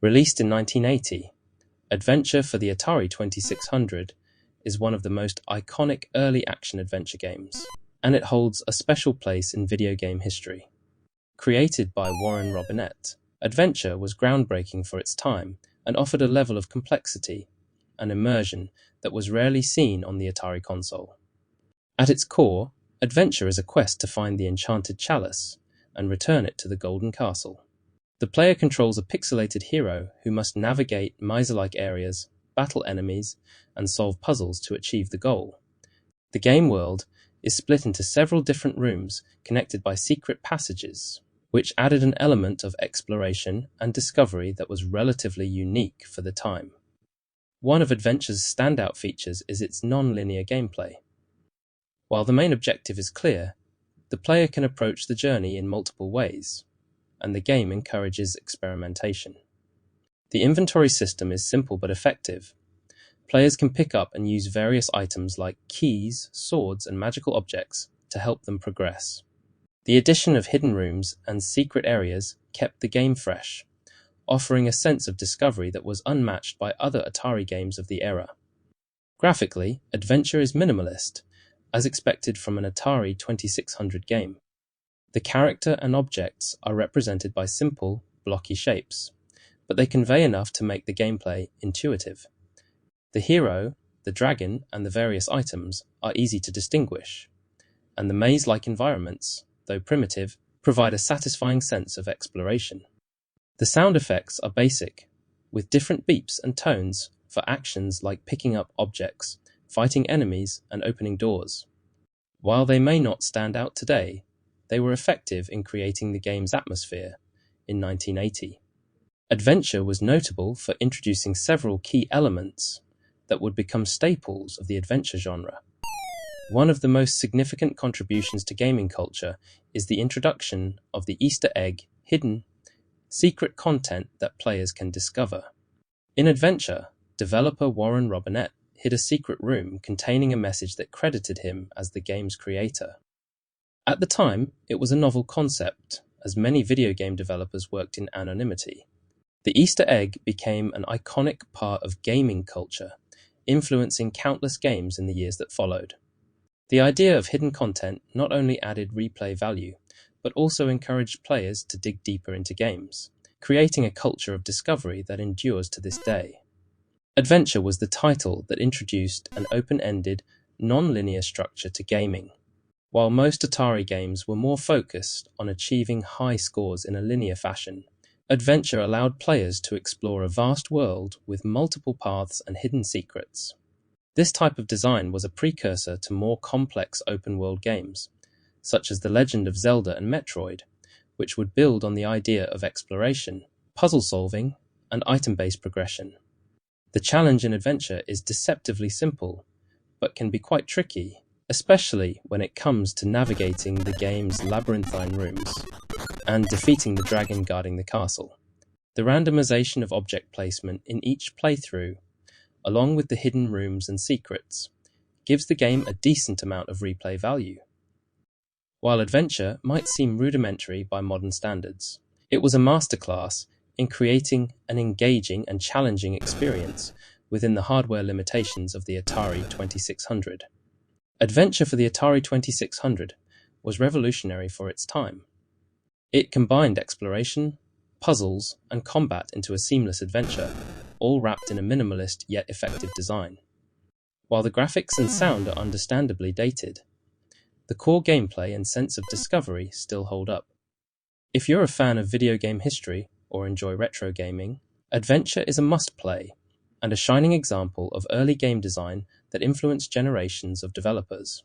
Released in 1980, Adventure for the Atari 2600 is one of the most iconic early action-adventure games, and it holds a special place in video game history. Created by Warren Robinett, Adventure was groundbreaking for its time and offered a level of complexity and immersion that was rarely seen on the Atari console. At its core, Adventure is a quest to find the enchanted chalice and return it to the Golden Castle. The player controls a pixelated hero who must navigate maze-like areas, battle enemies, and solve puzzles to achieve the goal. The game world is split into several different rooms connected by secret passages, which added an element of exploration and discovery that was relatively unique for the time. One of Adventure's standout features is its non-linear gameplay. While the main objective is clear, the player can approach the journey in multiple ways, and the game encourages experimentation. The inventory system is simple but effective. Players can pick up and use various items like keys, swords, and magical objects to help them progress. The addition of hidden rooms and secret areas kept the game fresh, offering a sense of discovery that was unmatched by other Atari games of the era. Graphically, Adventure is minimalist, as expected from an Atari 2600 game. The character and objects are represented by simple, blocky shapes, but they convey enough to make the gameplay intuitive. The hero, the dragon, and the various items are easy to distinguish, and the maze-like environments, though primitive, provide a satisfying sense of exploration. The sound effects are basic, with different beeps and tones for actions like picking up objects, fighting enemies, and opening doors. While they may not stand out today, they were effective in creating the game's atmosphere in 1980. Adventure was notable for introducing several key elements that would become staples of the adventure genre. One of the most significant contributions to gaming culture is the introduction of the Easter egg, hidden, secret content that players can discover. In Adventure, developer Warren Robinett hid a secret room containing a message that credited him as the game's creator. At the time, it was a novel concept, as many video game developers worked in anonymity. The Easter egg became an iconic part of gaming culture, influencing countless games in the years that followed. The idea of hidden content not only added replay value, but also encouraged players to dig deeper into games, creating a culture of discovery that endures to this day. Adventure was the title that introduced an open-ended, non-linear structure to gaming. While most Atari games were more focused on achieving high scores in a linear fashion, Adventure allowed players to explore a vast world with multiple paths and hidden secrets. This type of design was a precursor to more complex open-world games, such as The Legend of Zelda and Metroid, which would build on the idea of exploration, puzzle-solving, and item-based progression. The challenge in Adventure is deceptively simple, but can be quite tricky, especially when it comes to navigating the game's labyrinthine rooms and defeating the dragon guarding the castle. The randomization of object placement in each playthrough, along with the hidden rooms and secrets, gives the game a decent amount of replay value. While Adventure might seem rudimentary by modern standards, it was a masterclass in creating an engaging and challenging experience within the hardware limitations of the Atari 2600. Adventure for the Atari 2600 was revolutionary for its time. It combined exploration, puzzles, and combat into a seamless adventure, all wrapped in a minimalist yet effective design. While the graphics and sound are understandably dated, the core gameplay and sense of discovery still hold up. If you're a fan of video game history or enjoy retro gaming, Adventure is a must-play and a shining example of early game design that influenced generations of developers.